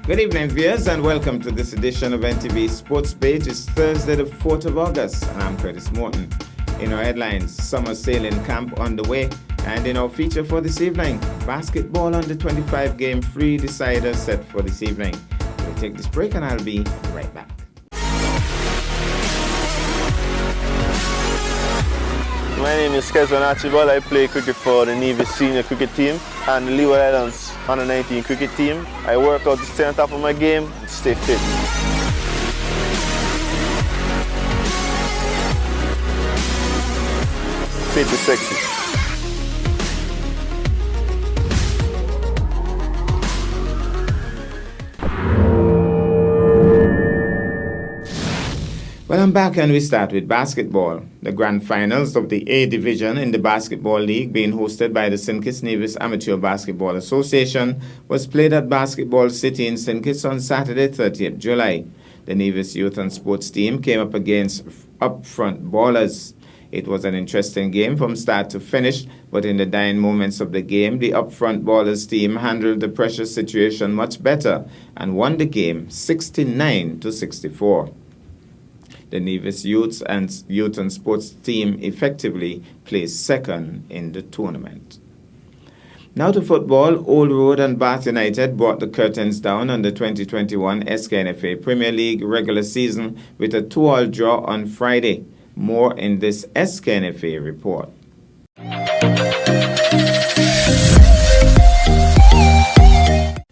Good evening, viewers, and welcome to this edition of NTV Sports Page. It's Thursday, the 4th of August, and I'm Curtis Morton. In our headlines, summer sailing camp underway, and in our feature for this evening, basketball under 25 game free decider set for this evening. We'll take this break, and I'll be right back. My name is Kezwan Archibald. I play cricket for the Navy senior cricket team and the Leeward Islands under 19 cricket team. I work out to stay on top of my game and stay fit. Fit is sexy. Well, I'm back and we start with basketball. The grand finals of the A Division in the Basketball League, being hosted by the St. Kitts Nevis Amateur Basketball Association, was played at Basketball City in St. Kitts on Saturday, 30th July. The Nevis Youth and Sports team came up against Upfront Ballers. It was an interesting game from start to finish, but in the dying moments of the game, the Upfront Ballers team handled the pressure situation much better and won the game 69-64. The Nevis Youth and Sports team effectively placed second in the tournament. Now to football, Old Road and Bath United brought the curtains down on the 2021 SKNFA Premier League regular season with a 2-2 draw on Friday. More in this SKNFA report.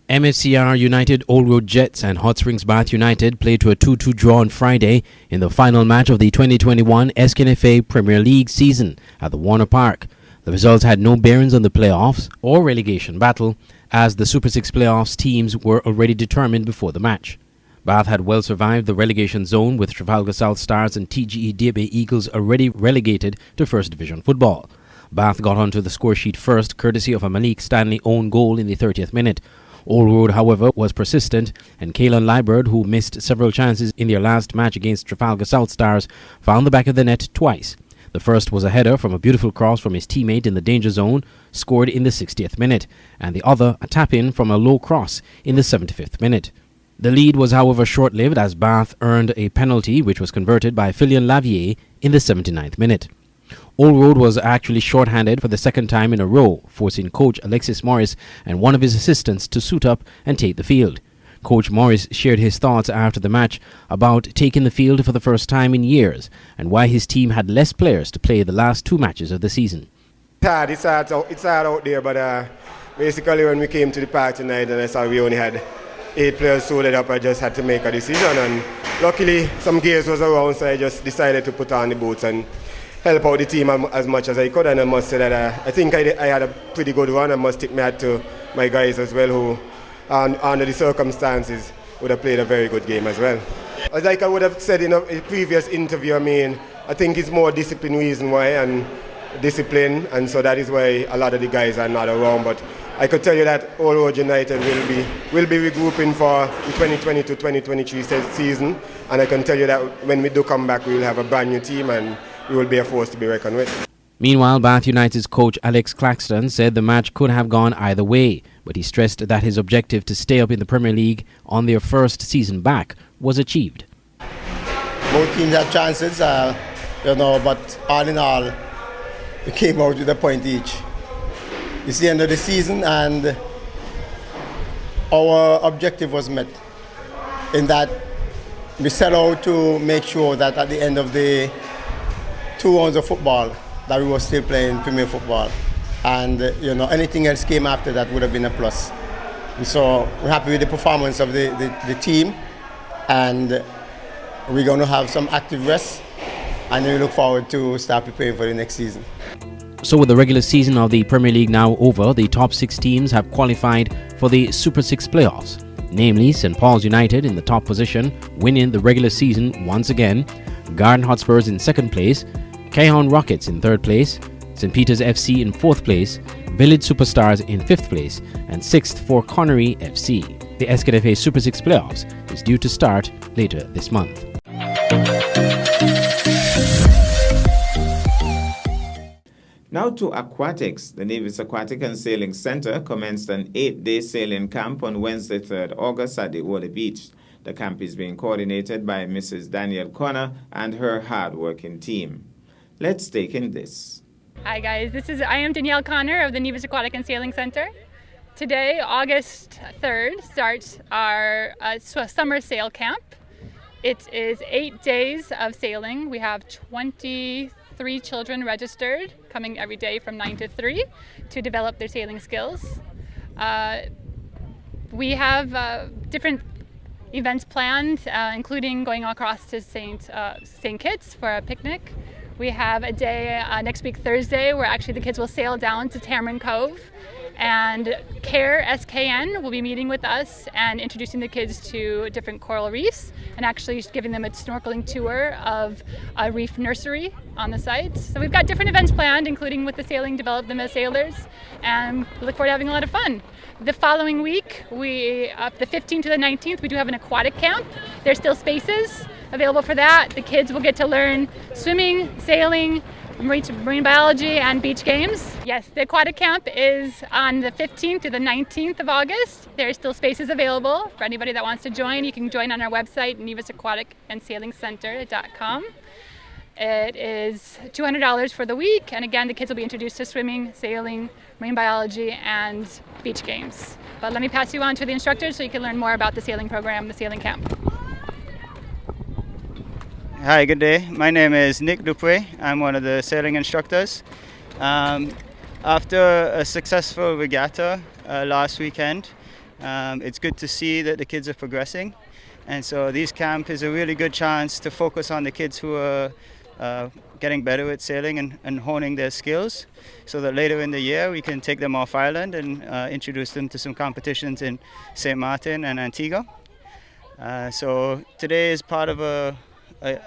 MFCR United, Old Road Jets and Hot Springs Bath United played to a 2-2 draw on Friday in the final match of the 2021 SKNFA Premier League season at the Warner Park. The results had no bearings on the playoffs or relegation battle, as the Super 6 playoffs teams were already determined before the match. Bath had well survived the relegation zone, with Trafalgar South Stars and TGE Diabe Eagles already relegated to First Division football. Bath got onto the score sheet first, courtesy of a Malik Stanley own goal in the 30th minute. Old Road, however, was persistent, and Kaelan Liburd, who missed several chances in their last match against Trafalgar South Stars, found the back of the net twice. The first was a header from a beautiful cross from his teammate in the danger zone, scored in the 60th minute, and the other a tap-in from a low cross in the 75th minute. The lead was, however, short-lived, as Bath earned a penalty which was converted by Filion Lavier in the 79th minute. Old Road was actually short-handed for the second time in a row, forcing coach Alexis Morris and one of his assistants to suit up and take the field. Coach Morris shared his thoughts after the match about taking the field for the first time in years and why his team had less players to play the last two matches of the season. It's hard out there, but basically when we came to the park tonight and I saw we only had 8 players suited up, I just had to make a decision, and luckily some gears was around, so I just decided to put on the boots and help out the team as much as I could. And I must say that I think I had a pretty good run. I must take my hat to my guys as well, who under the circumstances would have played a very good game as well. Like I would have said in a previous interview, I think it's more discipline reason why, and discipline, and so that is why a lot of the guys are not around. But I could tell you that Old Road United will be regrouping for the 2020 to 2023 season, and I can tell you that when we do come back, we will have a brand new team and we will be a force to be reckoned with. Meanwhile, Bath United's coach Alex Claxton said the match could have gone either way, but he stressed that his objective to stay up in the Premier League on their first season back was achieved. Both teams had chances, but all in all, we came out with a point each. It's the end of the season, and our objective was met in that we set out to make sure that at the end of the 2 rounds of football that we were still playing Premier football, and anything else came after that would have been a plus. And so we're happy with the performance of the team, and we're going to have some active rest, and we look forward to start preparing for the next season. So with the regular season of the Premier League now over, the top 6 teams have qualified for the Super 6 playoffs, namely St. Paul's United in the top position, winning the regular season once again, Garden Hotspurs in second place, Cajon Rockets in third place, St. Peter's FC in fourth place, Village Superstars in fifth place, and sixth for Connery FC. The SKNFA Super 6 playoffs is due to start later this month. Now to aquatics. The Nevis Aquatic and Sailing Center commenced an 8-day sailing camp on Wednesday, 3rd August at the Orley Beach. The camp is being coordinated by Mrs. Danielle Connor and her hard-working team. Let's take in this. Hi guys, I am Danielle Connor of the Nevis Aquatic and Sailing Center. Today, August 3rd, starts our summer sail camp. It is 8 days of sailing. We have 23 children registered, coming every day from 9 to 3 to develop their sailing skills. We have different events planned, including going across to St. Kitts for a picnic. We have a day next week, Thursday, where actually the kids will sail down to Tamarind Cove, and CARE, SKN, will be meeting with us and introducing the kids to different coral reefs and actually giving them a snorkeling tour of a reef nursery on the site. So we've got different events planned, including with the sailing, develop them as sailors, and we look forward to having a lot of fun. The following week, the 15th to the 19th, we do have an aquatic camp. There's still spaces available for that. The kids will get to learn swimming, sailing, marine biology, and beach games. Yes, the aquatic camp is on the 15th to the 19th of August. There are still spaces available for anybody that wants to join. You can join on our website, nevisaquaticandsailingcenter.com. It is $200 for the week, and again, the kids will be introduced to swimming, sailing, marine biology, and beach games. But let me pass you on to the instructors so you can learn more about the sailing program, the sailing camp. Hi, good day. My name is Nick Dupuy. I'm one of the sailing instructors. After a successful regatta last weekend, it's good to see that the kids are progressing. And so this camp is a really good chance to focus on the kids who are getting better at sailing and honing their skills, so that later in the year we can take them off island and introduce them to some competitions in St. Martin and Antigua. So today is part of an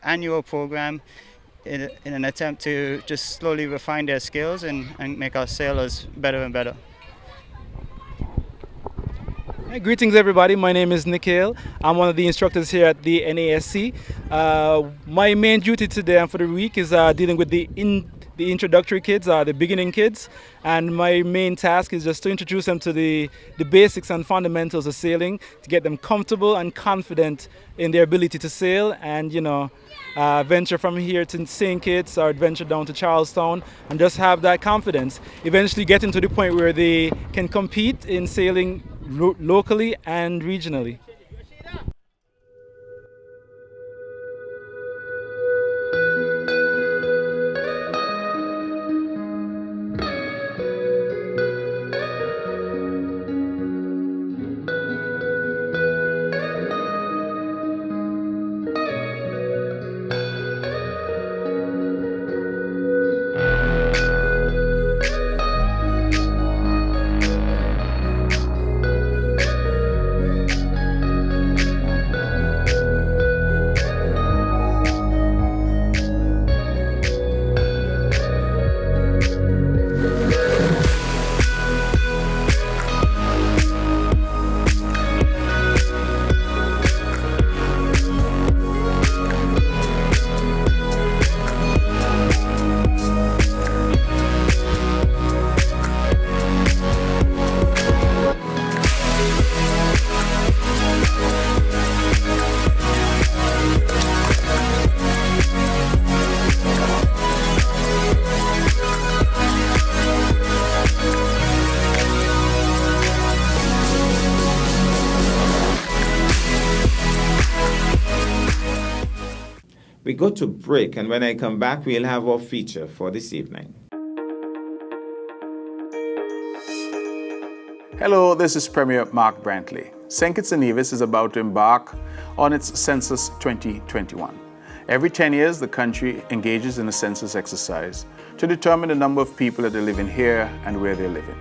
annual program in an attempt to just slowly refine their skills and make our sailors better and better. Hi, greetings everybody, my name is Nikhil. I'm one of the instructors here at the NASC. My main duty today and for the week is dealing with the introductory kids, the beginning kids, and my main task is just to introduce them to the basics and fundamentals of sailing, to get them comfortable and confident in their ability to sail, and venture from here to St. Kitts or venture down to Charlestown and just have that confidence, eventually getting to the point where they can compete in sailing locally and regionally. We go to break, and when I come back, we'll have our feature for this evening. Hello, this is Premier Mark Brantley. St. Kitts and Nevis is about to embark on its Census 2021. Every 10 years, the country engages in a census exercise to determine the number of people that are living here and where they're living.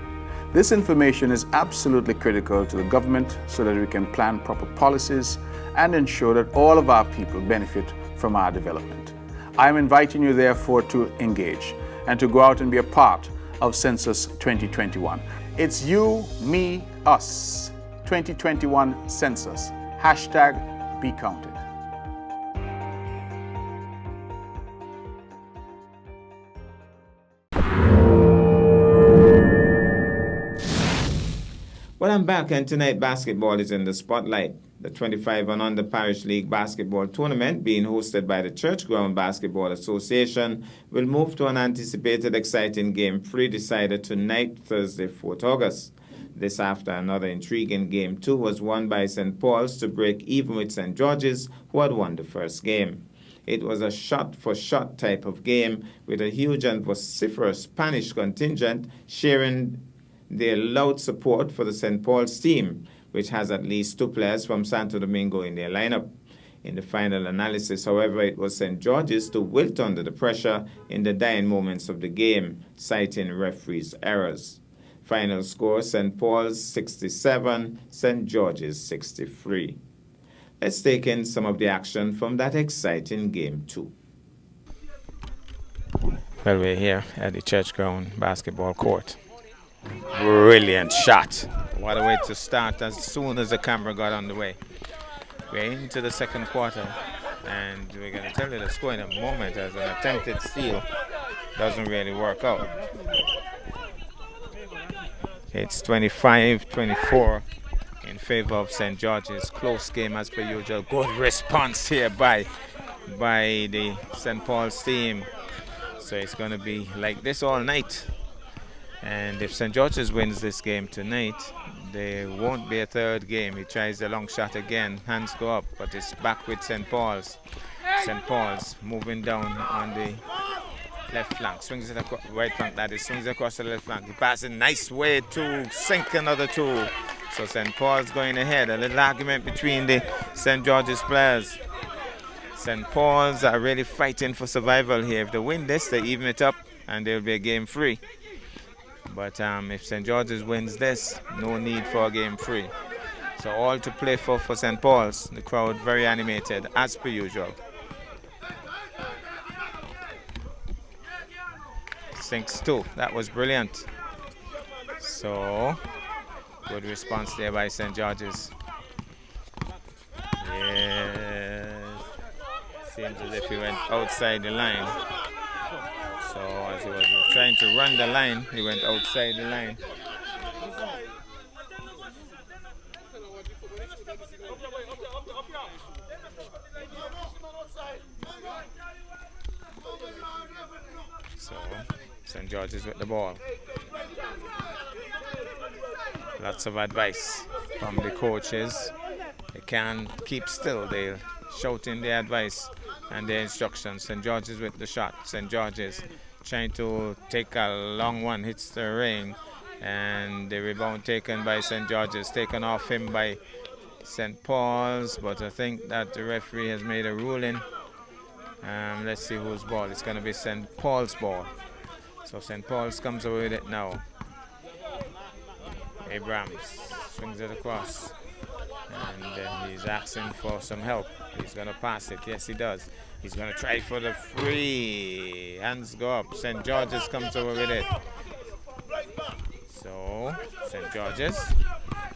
This information is absolutely critical to the government so that we can plan proper policies and ensure that all of our people benefit from our development. I am inviting you therefore to engage and to go out and be a part of Census 2021. It's you, me, us. 2021 Census. #BeCounted. Well, I'm back, and tonight basketball is in the spotlight. The 25 and under Parish League basketball tournament, being hosted by the Church Ground Basketball Association, will move to an anticipated exciting Game 3 decided tonight, Thursday, 4th August. This after another intriguing Game 2 was won by St. Paul's to break even with St. George's, who had won the first game. It was a shot-for-shot type of game with a huge and vociferous Spanish contingent sharing their loud support for the St. Paul's team, which has at least 2 players from Santo Domingo in their lineup. In the final analysis, however, it was St. George's to wilt under the pressure in the dying moments of the game, citing referees' errors. Final score, St. Paul's 67, St. George's 63. Let's take in some of the action from that exciting Game 2. Well, we're here at the Church Ground basketball court. Brilliant shot. What a way to start as soon as the camera got on the way. We're into the second quarter, and we're going to tell you the score in a moment as an attempted steal doesn't really work out. It's 25-24 in favor of St. George's. Close game as per usual. Good response here by the St. Paul's team. So it's going to be like this all night. And if St. George's wins this game tonight, there won't be a third game. He tries the long shot again. Hands go up, but it's back with St. Paul's. St. Paul's moving down on the left flank. Swings it across, right flank, that is. Swings it across the left flank. He passes nice way to sink another 2. So St. Paul's going ahead. A little argument between the St. George's players. St. Paul's are really fighting for survival here. If they win this, they even it up and there'll be a Game 3. But if St. George's wins this, no need for a Game 3. So all to play for St. Paul's. The crowd very animated, as per usual. Sinks 2. That was brilliant. So, good response there by St. George's. Yes. Seems as if he went outside the line. So as he was trying to run the line, he went outside the line. So St. George's with the ball. Lots of advice from the coaches. They can't keep still. They're shouting their advice and their instructions. St. George's with the shot. St. George's trying to take a long one, hits the ring, and the rebound taken by St. George's, taken off him by St. Paul's, but I think that the referee has made a ruling. Let's see whose ball. It's going to be St. Paul's ball. So St. Paul's comes away with it now. Abrams swings it across, and he's asking for some help. He's going to pass it. Yes, he does. He's going to try for the free. Hands go up. St. George's comes over with it. So, St. George's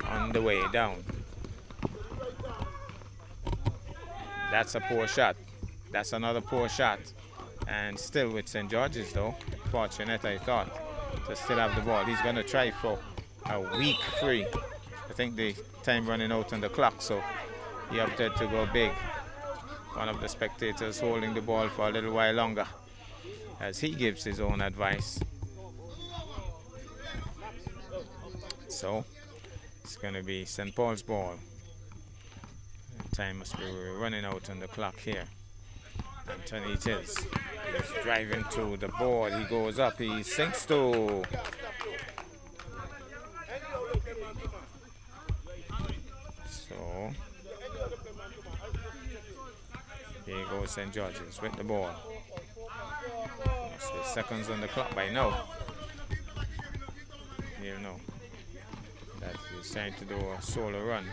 on the way down. That's a poor shot. That's another poor shot. And still with St. George's though. Fortunate, I thought, to still have the ball. He's going to try for a weak free. I think the time running out on the clock, so he opted to go big. One of the spectators holding the ball for a little while longer as he gives his own advice. So it's going to be St. Paul's ball. Time must be running out on the clock here. Anthony it is. He's driving to the board. He goes up. He sinks to. So here goes St. George's with the ball. Must be seconds on the clock by now. You know that he's trying to do a solo run.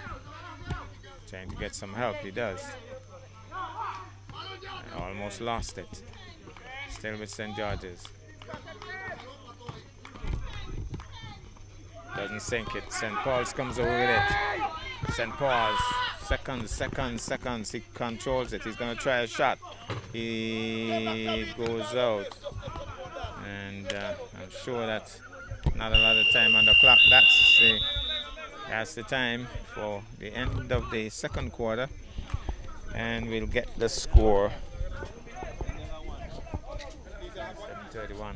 Trying to get some help. He does. And almost lost it. Still with St. George's. Doesn't sink it. St. Paul's comes over with it. St. Paul's. Seconds. He controls it. He's going to try a shot. He goes out. And I'm sure that's not a lot of time on the clock. That's the That's the time for the end of the second quarter, and we'll get the score. 7:31.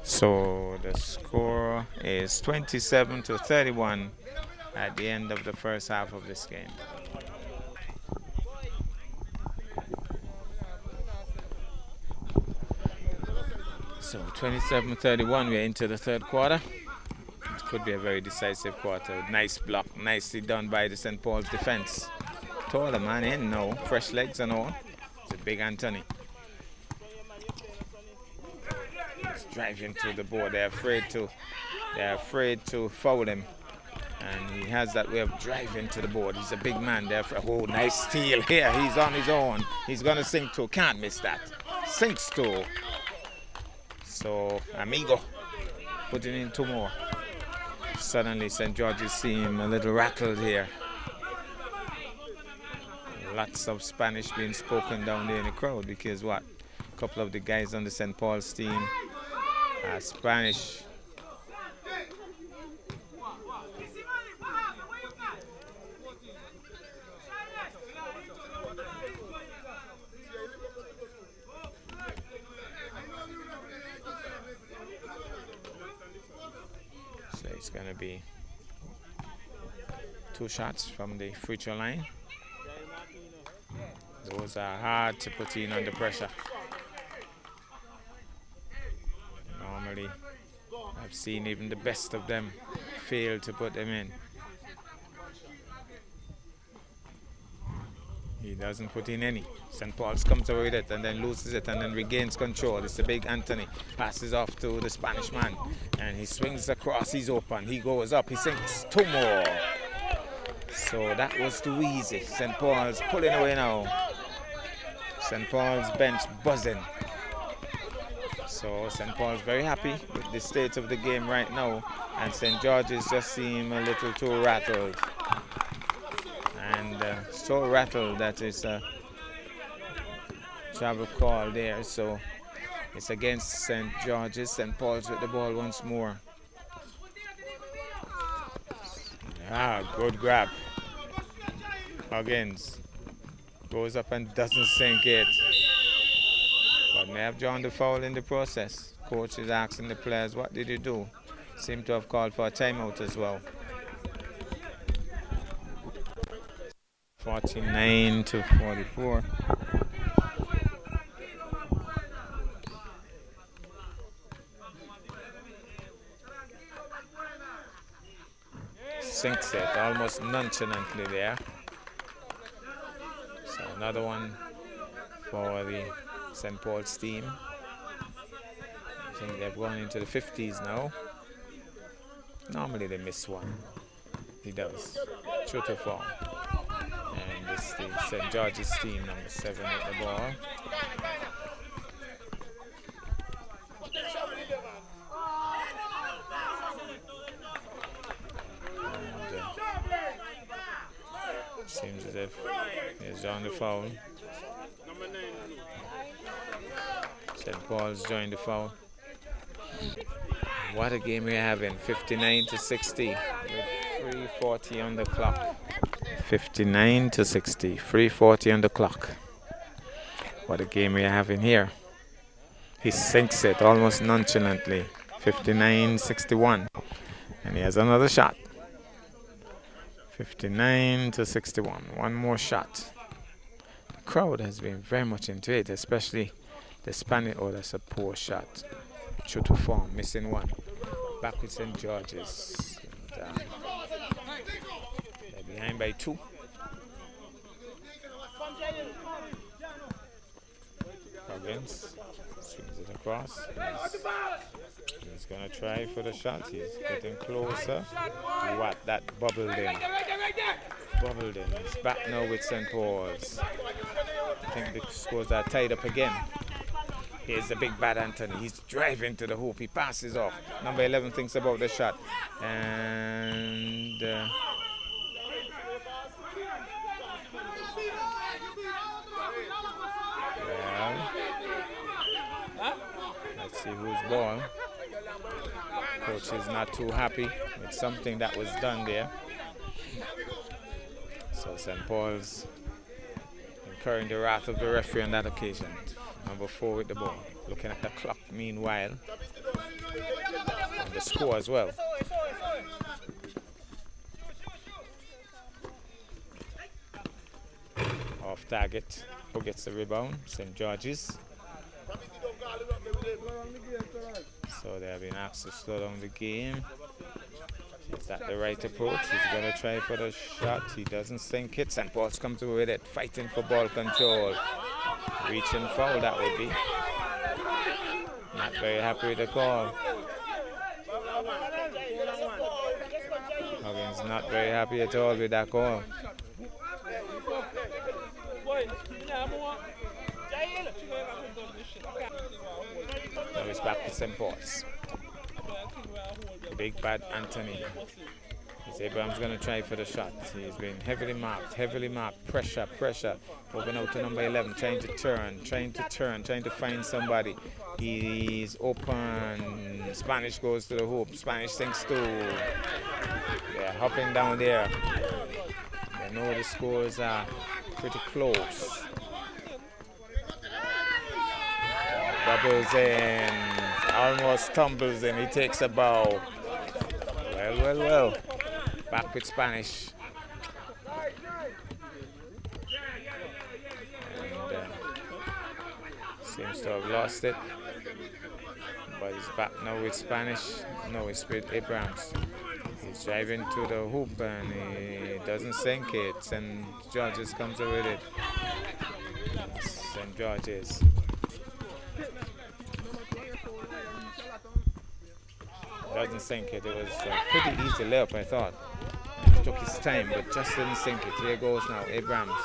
So the score is 27-31 at the end of the first half of this game. So 27-31, we're into the third quarter. It could be a very decisive quarter. Nice block, nicely done by the St. Paul's defense. Taller man in now, fresh legs and all. It's a big Anthony. He's driving to the board. They're afraid to foul him. And he has that way of driving to the board. He's a big man there. Oh, nice steal here. He's on his own. He's gonna sink two. Can't miss that. Sinks two. So Amigo putting in two more. Suddenly St. George's seem a little rattled here. Lots of Spanish being spoken down there in the crowd because what? A couple of the guys on the St. Paul's team are Spanish. So it's going to be 2 shots from the free throw line. Those are hard to put in under pressure. Normally, I've seen even the best of them fail to put them in. He doesn't put in any. St. Paul's comes away with it and then loses it and then regains control. It's the big Anthony. Passes off to the Spanish man. And he swings across. He's open. He goes up. He sinks 2 more. So that was too easy. St. Paul's pulling away now. St. Paul's bench buzzing. So St. Paul's very happy with the state of the game right now. And St. George's just seem a little too rattled. And so rattled that it's a travel call there. So it's against St. George's. St. Paul's with the ball once more. Good grab. Huggins goes up and doesn't sink it. But may have drawn the foul in the process. Coach is asking the players, what did you do? Seem to have called for a timeout as well. 49-44. Sinks it almost nonchalantly there. So another one for the St. Paul's team. I think they've gone into the 50s now. Normally they miss one. He does. True to form. And this is the St. George's team, number 7 with the ball. And seems as if he's on the foul. St. Paul's joined the foul. What a game we're having. 59-60 with 3:40 on the clock. 59-60, 3:40 on the clock. What a game we're having here. He sinks it almost nonchalantly. 59-61. And he has another shot. 59-61. One more shot. The crowd has been very much into it, especially the Spanish. Oh, that's a poor shot. True to form, missing one. Back with St. George's. And, they're behind by 2. Huggins swings it across. He's going to try for the shot. He's getting closer. What? That bubbled in. Bubbled in. He's back now with St. Paul's. I think the scores are tied up again. Here's the big bad Anthony. He's driving to the hoop. He passes off. Number 11 thinks about the shot. And well, let's see whose ball. Coach is not too happy with something that was done there. So St. Paul's incurring the wrath of the referee on that occasion. Number 4 with the ball. Looking at the clock meanwhile. And the score as well. Off target. Who gets the rebound? St. George's. So they have been asked to slow down the game. Is that the right approach? He's going to try for the shot. He doesn't sink it. St. Paul's comes through with it. Fighting for ball control. Reaching foul, that would be. Not very happy with the call. Huggins not very happy at all with that call. Now it's back to St. Paul's. Big bad Anthony. Abraham's going to try for the shot. He's been heavily marked. Pressure. Moving out to number 11, trying to find somebody. He's open. Spanish goes to the hoop. Spanish sinks too. They're hopping down there. They know the scores are pretty close. Bubbles in. Almost tumbles in. He takes a bow. Well. Back with Spanish. And seems to have lost it. But he's back now with Spanish. No, it's with Abrams. He's driving to the hoop and he doesn't sink it. St. George's comes away with it. St. George's. Doesn't sink it. It was a pretty easy layup, I thought. He took his time, but just didn't sink it. Here goes now Abrams.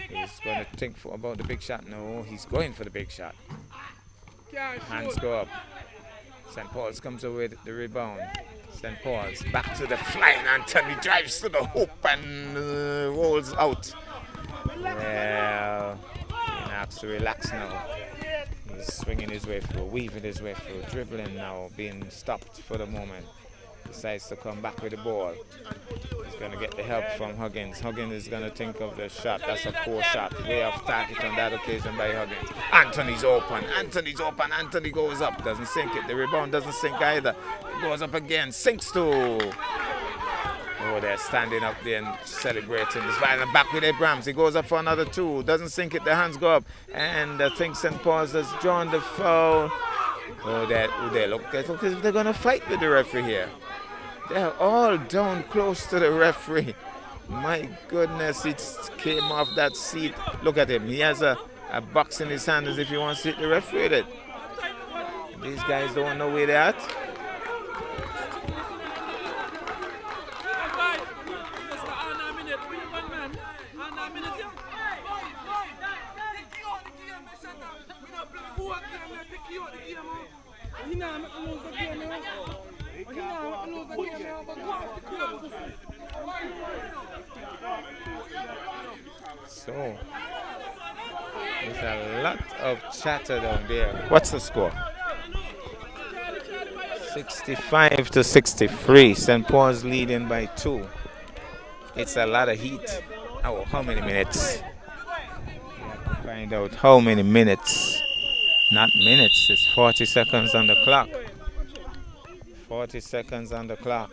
He's going to think about the big shot. No, he's going for the big shot. Hands go up. St. Paul's comes away with the rebound. St. Paul's back to the flying Anthony, drives to the hoop and rolls out. Well, he has to relax now. He's swinging his way through, weaving his way through, dribbling now, being stopped for the moment. Decides to come back with the ball. He's going to get the help from Huggins. Huggins is going to think of the shot. That's a poor shot. Way off target on that occasion by Huggins. Anthony's open. Anthony goes up. Doesn't sink it. The rebound doesn't sink either. It goes up again. Sinks too. Oh, they're standing up there and celebrating. This and back with Abrams. He goes up for another 2. Doesn't sink it. The hands go up. And I think St. Paul's has drawn the foul. Oh, they look as if they're going to fight with the referee here. They're all down close to the referee. My goodness, it came off that seat. Look at him. He has a box in his hand as if he wants to hit the referee with it. These guys don't know where they're at. So, there's a lot of chatter down there. What's the score? 65 to 63. St. Paul's leading by 2. It's a lot of heat. Oh, how many minutes? Find out how many minutes. Not minutes, it's 40 seconds on the clock. 40 seconds on the clock.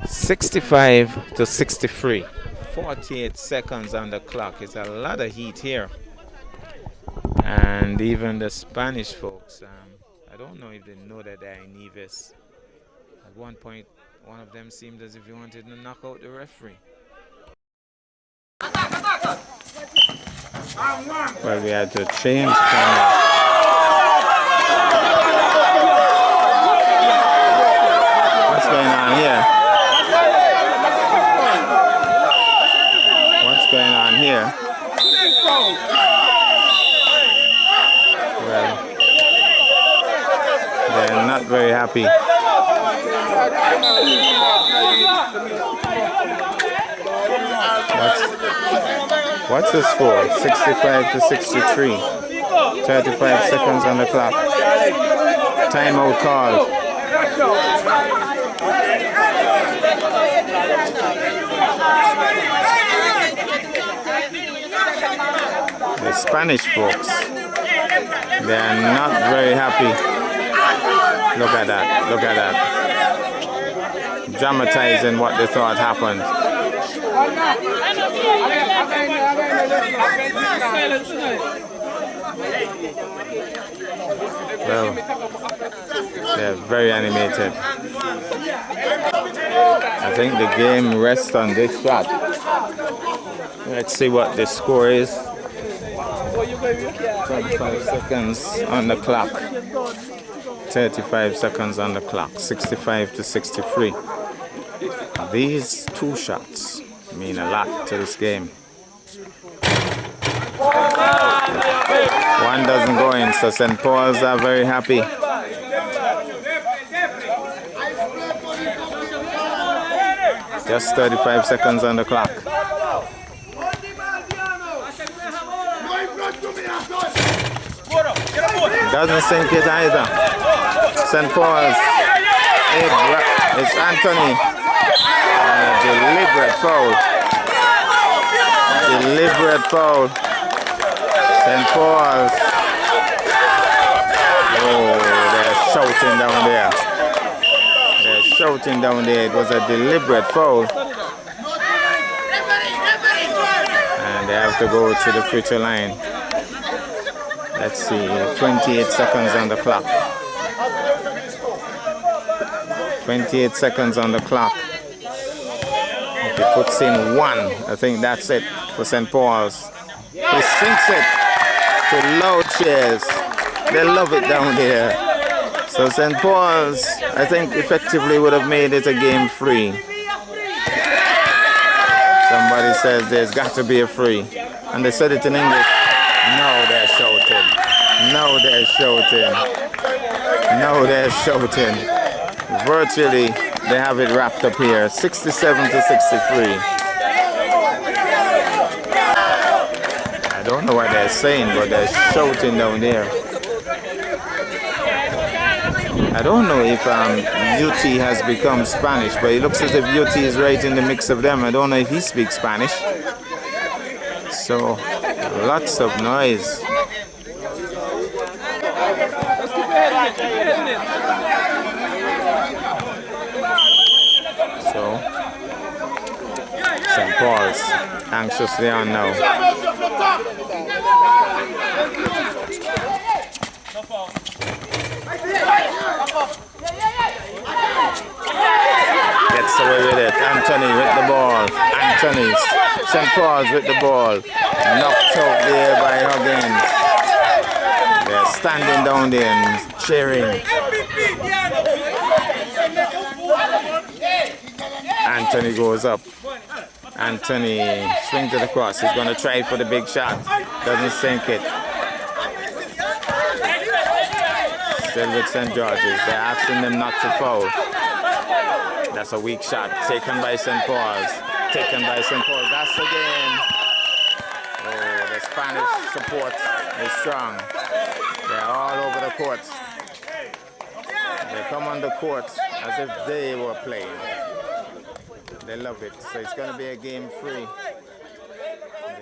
65 to 63. 48 seconds on the clock. It's a lot of heat here. And even the Spanish folks, I don't know if they know that they're in Nevis. At one point, one of them seemed as if he wanted to knock out the referee. Well, we had to change cameras. What's going on here? What's going on here? Well, they're not very happy. What's the score? 65 to 63. 35 seconds on the clock. Timeout called. The Spanish folks, they are not very happy. Look at that, look at that. Dramatizing what they thought happened. Well, they're very animated. I think the game rests on this shot. Let's see what the score is. 35 seconds on the clock. 35 seconds on the clock. 65 to 63. These two shots mean a lot to this game. One doesn't go in, so St. Paul's are very happy. Just 35 seconds on the clock. Doesn't sink it either. St. Paul's. It's Anthony. Deliberate foul. Deliberate foul. St. Paul's. Oh, they're shouting down there. They're shouting down there. It was a deliberate foul. And they have to go to the future line. Let's see, 28 seconds on the clock. 28 seconds on the clock. If he puts in one, I think that's it for St. Paul's. He sinks it to loud cheers. They love it down there. So St. Paul's, I think, effectively would have made it a game free. Somebody says there's got to be a free. And they said it in English. No, they're shouting. No, they're shouting. No, they're shouting. Virtually, they have it wrapped up here. 67 to 63. I don't know what they're saying, but they're shouting down there. I don't know if UT has become Spanish, but it looks as if UT is right in the mix of them. I don't know if he speaks Spanish. So, lots of noise. So, St. Paul's anxiously on now. Gets away with it. Anthony with the ball. Anthony's. St. Paul's with the ball. Knocked out there by Huggins. They're standing down there and cheering. Anthony goes up. Anthony swings it across. He's going to try for the big shot. Doesn't sink it. Still with St. George's. They're asking them not to foul. That's a weak shot. Taken by St. Paul's. Taken by St. Paul's. That's the game. Oh, the Spanish support is strong. They're all over the court. They come on the court as if they were playing. They love it. So it's going to be a game free.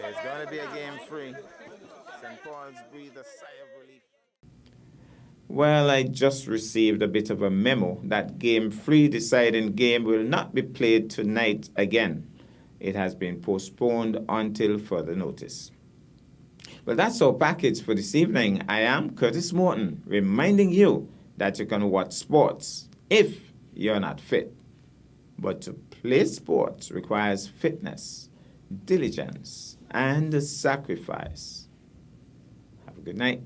There's going to be a game free. St. Paul's breathe a sigh of relief. Well, I just received a bit of a memo that game free deciding game will not be played tonight again. It has been postponed until further notice. Well, that's our package for this evening. I am Curtis Morton, reminding you that you can watch sports if you're not fit. But to play sports requires fitness, diligence, and sacrifice. Have a good night.